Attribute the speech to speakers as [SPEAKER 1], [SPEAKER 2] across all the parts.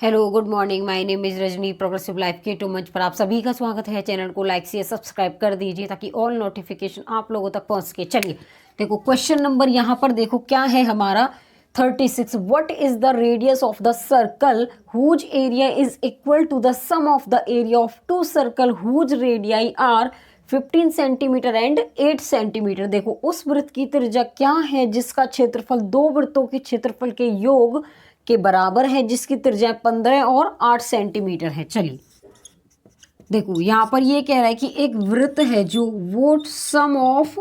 [SPEAKER 1] Hello good morning, my name is Rajni. Progressive life के to मंच पर आप सभी का स्वागत है। चैनल को लाइक से सब्सक्राइब कर दीजिए ताकि ऑल नोटिफिकेशन आप लोगों तक पहुंच सके। चलिए देखो क्वेश्चन नंबर यहाँ पर देखो क्या है हमारा 36। What is the radius of the circle whose area is equal to the sum of the area of two circle whose radii are 15 centimetre and 8 centimetre. देखो उस वृत्त की त्रिज्या क्या है जिसका क्षेत्रफल दो वृत्तों के क्षेत्रफल के योग के बराबर है, जिसकी त्रिज्या 15 और 8 सेंटीमीटर है। चलिए देखो यहाँ पर ये कह रहा है कि एक वृत्त है जो वो सम ऑफ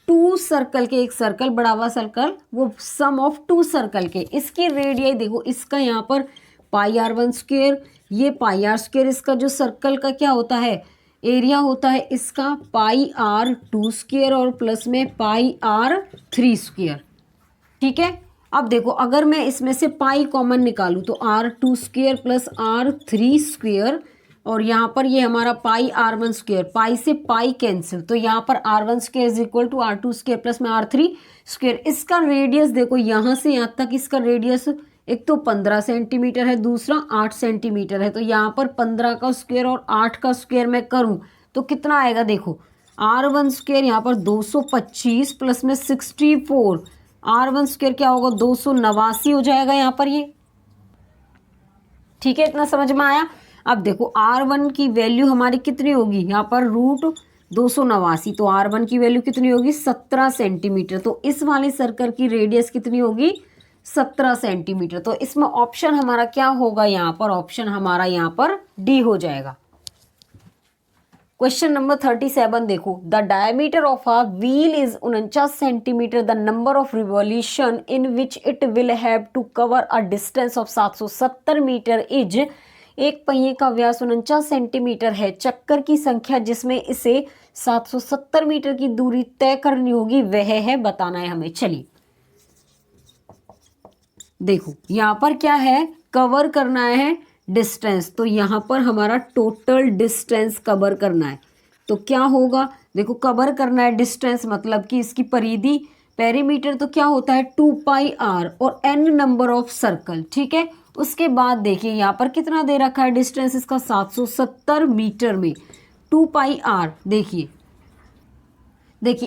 [SPEAKER 1] टू सर्कल के, एक सर्कल बड़ा हुआ सर्कल, वो सम ऑफ टू सर्कल के, इसकी रेडियस देखो, इसका यहाँ पर पाई आर वन स्क्वेयर, ये पाई आर स्क्वेयर, इसका जो सर्कल का क्या होता है एरिया होता है इसका पाई आर टू स्क्वेयर और प्लस में पाई आर थ्री स्क्वेयर। ठीक है, अब देखो अगर मैं इसमें से पाई कॉमन निकालूं तो r two square plus r three square, और यहाँ पर ये हमारा pi r one square, pi से पाई कैंसिल, तो यहाँ पर r one square is equal to r two square plus में आर थ्री स्क्वेयर। इसका रेडियस देखो यहाँ से यहाँ तक इसका रेडियस एक तो 15 सेंटीमीटर है, दूसरा 8 सेंटीमीटर है, तो यहाँ पर 15 का स्क्वेयर और 8 का स्क्वेयर मैं करूँ तो कितना आएगा। देखो आर वन स्क्वेयर यहाँ पर 225 प्लस में 64, आर वन स्क्वेयर क्या होगा 289 हो जाएगा यहाँ पर ये। ठीक है, इतना समझ में आया। अब देखो आर वन की वैल्यू हमारी कितनी होगी यहाँ पर रूट 289, तो आर वन की वैल्यू कितनी होगी 17 सेंटीमीटर। तो इस वाले सर्कल की रेडियस कितनी होगी 17 सेंटीमीटर। तो इसमें ऑप्शन हमारा क्या होगा यहाँ पर, ऑप्शन हमारा यहाँ पर डी हो जाएगा। क्वेश्चन नंबर 37 देखो, the diameter of a wheel is 49 centimetre, the number of revolution in which it will have to cover a distance of 770 metre is. एक पहिए का व्यास 49 सेंटीमीटर है, चक्कर की संख्या जिसमें इसे 770 मीटर की दूरी तय करनी होगी वह है, बताना है हमें। चलिए देखो यहाँ पर क्या है, कवर करना है डिस्टेंस, तो यहाँ पर हमारा टोटल डिस्टेंस कवर करना है। तो क्या होगा, देखो कवर करना है डिस्टेंस मतलब कि इसकी परिधि, पेरीमीटर तो क्या होता है 2 पाई आर और n नंबर ऑफ सर्कल। ठीक है, उसके बाद देखिए यहाँ पर कितना दे रखा है डिस्टेंस इसका 770 मीटर में 2 पाई आर। देखिए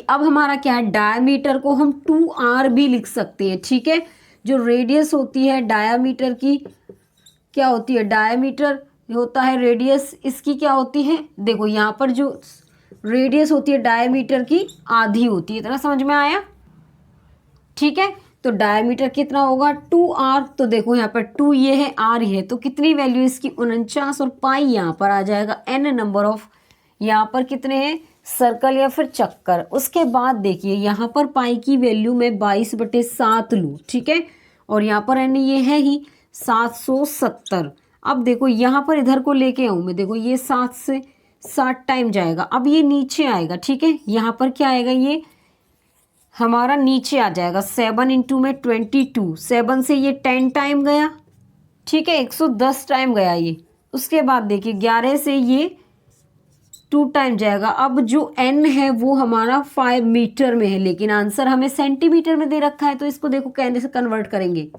[SPEAKER 1] अब हमारा क्या है, डायमीटर को हम 2r भी लिख सकते हैं। ठीक है, जो रेडियस होती है डायामीटर की क्या होती है, डायमीटर होता है रेडियस इसकी क्या होती है, देखो यहाँ पर जो रेडियस होती है डायमीटर की आधी होती है। इतना समझ में आया। ठीक है, तो डायमीटर कितना होगा 2r, तो देखो यहाँ पर 2 ये है r ये है, तो कितनी वैल्यू इसकी 49 और पाई यहाँ पर आ जाएगा n नंबर ऑफ, यहाँ पर कितने हैं सर्कल या फिर चक्कर। उसके बाद देखिए यहाँ पर पाई की वैल्यू में 22/7 लूँ। ठीक है, और यहाँ पर n ये है ही 770। अब देखो यहाँ पर इधर को लेके आऊँ मैं, देखो ये 7 से 7 टाइम जाएगा, अब ये नीचे आएगा। ठीक है, यहाँ पर क्या आएगा, ये हमारा नीचे आ जाएगा 7 इंटू में 22, 7 से ये 10 टाइम गया। ठीक है, 110 टाइम गया ये। उसके बाद देखिए 11 से ये 2 टाइम जाएगा। अब जो n है वो हमारा 5 मीटर में है, लेकिन आंसर हमें सेंटीमीटर में दे रखा है, तो इसको देखो कहने से कन्वर्ट करेंगे।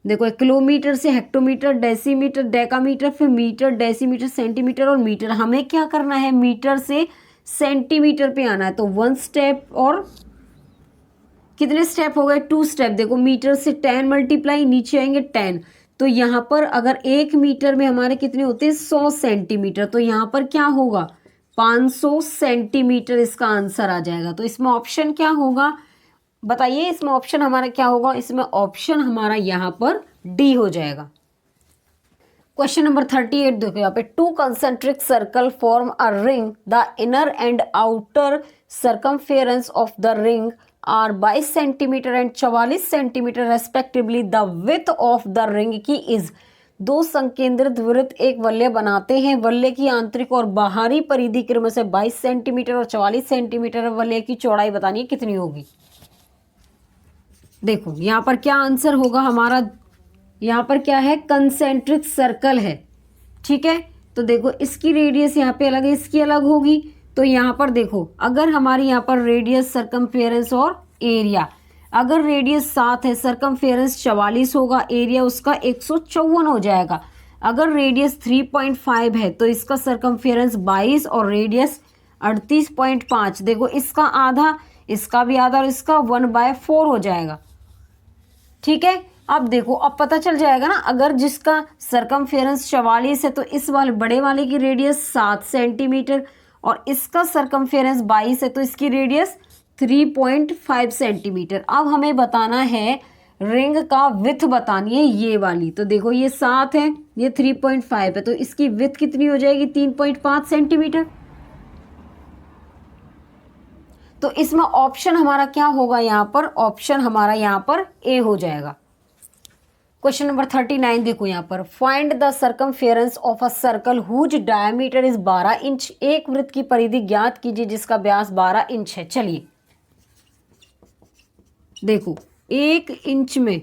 [SPEAKER 1] देखो किलोमीटर से हेक्टोमीटर, डेसीमीटर, डेकामीटर, फिर मीटर, डेसीमीटर, सेंटीमीटर और मीटर। हमें क्या करना है, मीटर से सेंटीमीटर पे आना है, तो 1 स्टेप और कितने स्टेप हो गए 2 स्टेप। देखो मीटर से 10 मल्टीप्लाई, नीचे आएंगे 10, तो यहाँ पर अगर 1 मीटर में हमारे कितने होते हैं 100 सेंटीमीटर, तो यहाँ पर क्या होगा 500 सेंटीमीटर इसका आंसर आ जाएगा। तो इसमें ऑप्शन क्या होगा बताइए, इसमें ऑप्शन हमारा क्या होगा, इसमें ऑप्शन हमारा यहाँ पर डी हो जाएगा। क्वेश्चन नंबर 38 देखो यहाँ पे, two concentric circle form a ring, the inner and outer circumference of the ring are 22 centimetre and 44 centimetre respectively. The width of the ring की इज। दो संकेंद्रित वृत्त एक वलय बनाते हैं, वलय की आंतरिक और बाहरी परिधि क्रम से 22 सेंटीमीटर और 44 सेंटीमीटर। वलय की चौड़ाई बतानी है कितनी होगी। देखो यहाँ पर क्या आंसर होगा हमारा, यहाँ पर क्या है कंसेंट्रिक सर्कल है। ठीक है, तो देखो इसकी रेडियस यहाँ पे अलग है, इसकी अलग होगी, तो यहाँ पर देखो अगर हमारी यहाँ पर रेडियस, सर्कमफेरेंस और एरिया, अगर रेडियस 7 है, सरकमफेरेंस 44 होगा, एरिया उसका 154 हो जाएगा। अगर रेडियस 3.5 है तो इसका सरकमफेरेंस 22 और रेडियस 38.5। देखो इसका आधा, इसका भी आधा और इसका 1/4 हो जाएगा। ठीक है, अब देखो अब पता चल जाएगा ना, अगर जिसका सरकमफेरेंस 44 है तो इस वाले बड़े वाले की रेडियस 7 सेंटीमीटर और इसका सरकमफेरेंस 22 है तो इसकी रेडियस 3.5 सेंटीमीटर। अब हमें बताना है रिंग का विथ बतानी है ये वाली। तो देखो ये 7 है, ये 3.5 है, तो इसकी विथ कितनी हो जाएगी? 3.5 सेंटीमीटर। तो इसमें ऑप्शन हमारा क्या होगा? यहाँ पर ऑप्शन हमारा यहाँ पर ए हो जाएगा। क्वेश्चन नंबर 39 देखो यहाँ पर, find the circumference of a circle whose diameter is 12 inch. एक वृत्त की परिधि ज्ञात कीजिए जिसका व्यास 12 इंच है। चलिए देखो 1 इंच में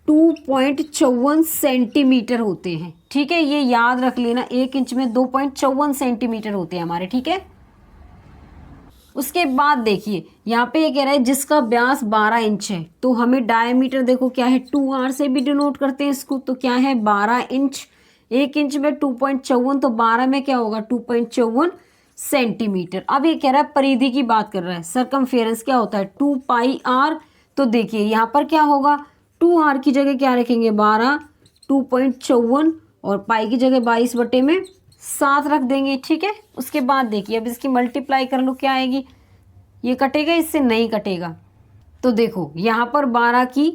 [SPEAKER 1] 2.54 सेंटीमीटर होते हैं। ठीक है, ये याद रख लेना, 1 इंच में 2.54 सेंटीमीटर होते हैं हमारे। ठीक है, उसके बाद देखिए यहाँ पे ये कह रहा है जिसका व्यास 12 इंच है, तो हमें डायमीटर देखो क्या है, 2r से भी डिनोट करते हैं इसको। तो क्या है? 12 इंच। 1 इंच में 2.54 तो 12 में क्या होगा? 2.54 सेंटीमीटर। अब ये कह रहा है परिधि की बात कर रहा है, सरकमफेरेंस क्या होता है? 2πr। तो देखिए यहाँ पर क्या होगा, 2r की जगह क्या रखेंगे? 12, 2.54 और पाई की जगह 22/7 रख देंगे। ठीक है, उसके बाद देखिए अब इसकी मल्टीप्लाई कर लो, क्या आएगी? ये कटेगा, इससे नहीं कटेगा। तो देखो यहाँ पर 12 की,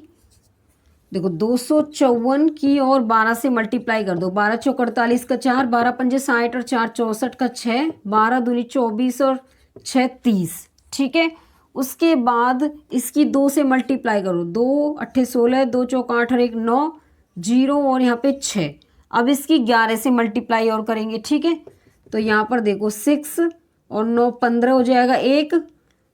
[SPEAKER 1] देखो 254 की और 12 से मल्टीप्लाई कर दो। 12 चौक 48 का 4, 12 पंजे 60 और 4 64 का 6, 12 दूनी 24 और 6 30। ठीक है, उसके बाद इसकी 2 से मल्टीप्लाई करो। 2 8 16, 2 चौक 8 और 1 9, 0 और यहाँ पे 6। अब इसकी 11 से मल्टीप्लाई और करेंगे। ठीक है, तो यहाँ पर देखो 6 और 9 15 हो जाएगा 1।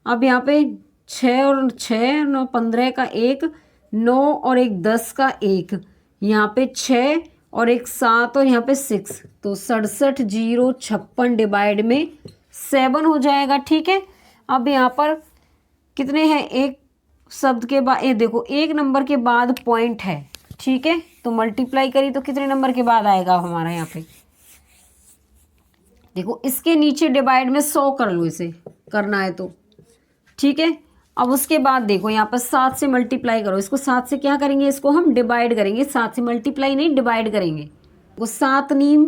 [SPEAKER 1] अब यहाँ पे 6 और 6 9 15 का 1, 9 और 1 10 का 1, यहाँ पे 6 और 1 7 और यहाँ पे 6, तो 67 0 56 डिवाइड में 7 हो जाएगा। ठीक है, अब यहाँ पर कितने हैं? एक शब्द के बाद, ये देखो एक नंबर के बाद पॉइंट है। ठीक है, तो मल्टीप्लाई करी तो कितने नंबर के बाद आएगा हमारा? यहाँ पे देखो इसके नीचे डिवाइड में 100 कर लो, इसे करना है तो। ठीक है, अब उसके बाद देखो यहाँ पर 7 से मल्टीप्लाई करो। इसको 7 से क्या करेंगे? इसको हम डिवाइड करेंगे, 7 से मल्टीप्लाई नहीं डिवाइड करेंगे। वो 7 नीम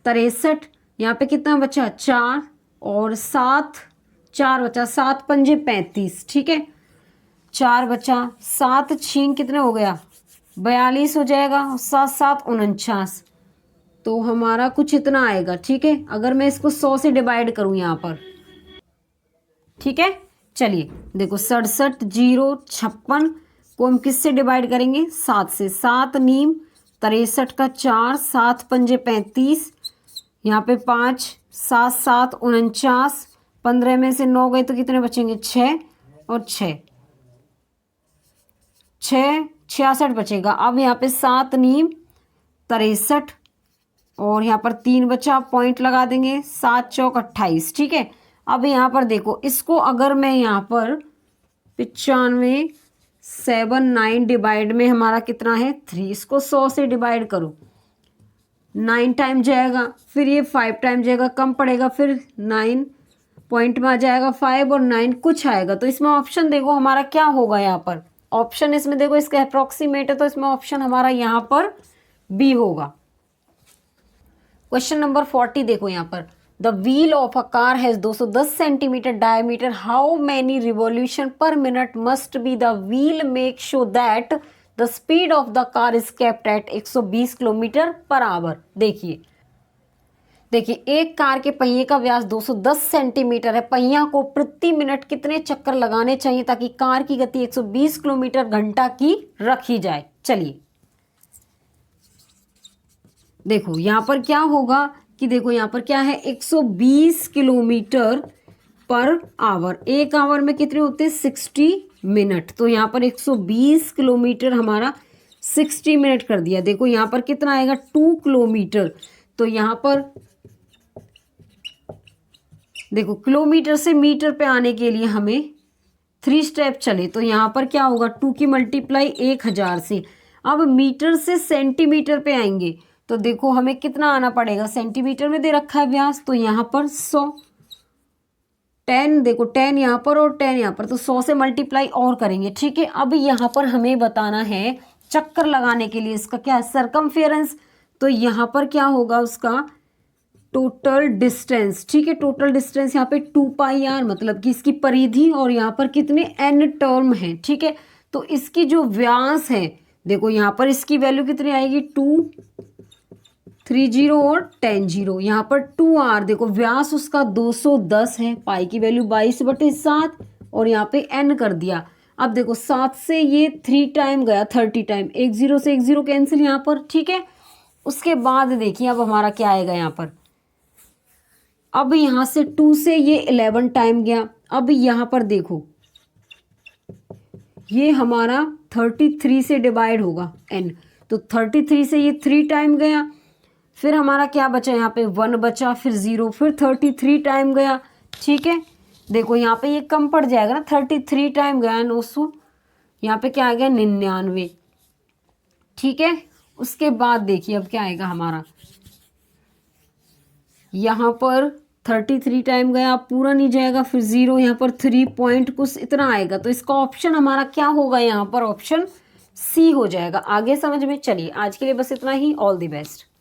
[SPEAKER 1] 63, यहाँ पे कितना बचा? 4 और 7 4 बचा, 7 पंजे 35। ठीक है, 4 बचा, 7 छीन कितने हो गया? 42 हो जाएगा, 7 7 49, तो हमारा कुछ इतना आएगा। ठीक है, अगर मैं इसको 100 से डिवाइड करूं यहाँ पर। ठीक है, चलिए देखो 67 0 56 को हम किससे डिवाइड करेंगे? 7 से। 7 नीम 63 का 4, 7 पंजे 35, यहाँ पे 5, 7 7 49, 15 में से 9 गए तो कितने बचेंगे? 6 और 6 6 66 बचेगा। अब यहाँ पे 7 नीम 63 और यहाँ पर 3 बचा, पॉइंट लगा देंगे, 7 चौक 28। ठीक है, अब यहाँ पर देखो इसको अगर मैं यहाँ पर 95 7 9 डिवाइड में हमारा कितना है? 3। इसको 100 से डिवाइड करो, 9 टाइम जाएगा, फिर ये 5 टाइम जाएगा, कम पड़ेगा, फिर 9 पॉइंट में आ जाएगा 5 और 9 कुछ आएगा। तो इसमें ऑप्शन देखो हमारा क्या होगा? यहाँ पर ऑप्शन इसमें देखो इसका अप्रोक्सीमेट है, तो इसमें ऑप्शन हमारा यहाँ पर बी होगा। क्वेश्चन नंबर 40 देखो यहाँ पर, the wheel of a car has 210 centimetre diameter, how many revolution पर minute must be the wheel make show that the speed of the car is kept at 120 kilometre per hour. देखिए एक car के पहिए का व्यास 210 centimetre है, पहिया को प्रति मिनट कितने चक्कर लगाने चाहिए ताकि कार की गति 120 किलोमीटर घंटा की रखी जाए। चलिए देखो यहाँ पर क्या होगा कि देखो यहाँ पर क्या है, 120 किलोमीटर पर आवर। एक आवर में कितने होते हैं? 60 मिनट। तो यहाँ पर 120 किलोमीटर हमारा 60 मिनट कर दिया। देखो यहाँ पर कितना आएगा? 2 किलोमीटर। तो यहाँ पर देखो किलोमीटर से मीटर पे आने के लिए हमें 3 स्टेप चले तो यहाँ पर क्या होगा 2 की मल्टीप्लाई 1000 से। अब मीटर से सेंटीमीटर पे आएंगे तो देखो हमें कितना आना पड़ेगा, सेंटीमीटर में दे रखा है व्यास तो यहाँ पर 100, 10 देखो 10 यहाँ पर और 10 यहाँ पर, तो 100 से मल्टीप्लाई और करेंगे। ठीक है, अब यहाँ पर हमें बताना है चक्कर लगाने के लिए इसका क्या है सरकमफेरेंस, तो यहाँ पर क्या होगा उसका टोटल डिस्टेंस। ठीक है, टोटल डिस्टेंस यहाँ पे 2 पाई आर मतलब कि इसकी परिधि, और यहाँ पर कितने n टर्म है। ठीक है, तो इसकी जो व्यास है देखो यहाँ पर इसकी वैल्यू कितनी आएगी 230 और 10 यहाँ पर 2r, देखो व्यास उसका 210 है, पाई की वैल्यू 22/7 और यहाँ पे n कर दिया। अब देखो 7 से ये 3 टाइम गया 30 टाइम, 1 0 से 1 0 कैंसिल यहाँ पर। ठीक है, उसके बाद देखिए अब हमारा क्या आएगा यहाँ पर, अब यहाँ से 2 से ये 11 टाइम गया। अब यहाँ पर देखो ये हमारा 33 से डिवाइड होगा n, तो 33 से ये 3 टाइम गया, फिर हमारा क्या बचा यहाँ पे 1 बचा, फिर 0, फिर 33 टाइम गया। ठीक है, देखो यहाँ पे ये कम पड़ जाएगा ना, 33 टाइम गया 900, यहाँ पे क्या आ गया 99। ठीक है, उसके बाद देखिए अब क्या आएगा हमारा, यहाँ पर 33 टाइम गया, पूरा नहीं जाएगा, फिर 0 यहाँ पर 3 पॉइंट कुछ इतना आएगा, तो इसका ऑप्शन हमारा क्या होगा यहाँ पर ऑप्शन सी हो जाएगा। आगे समझ में, चलिए आज के लिए बस इतना ही, ऑल द बेस्ट।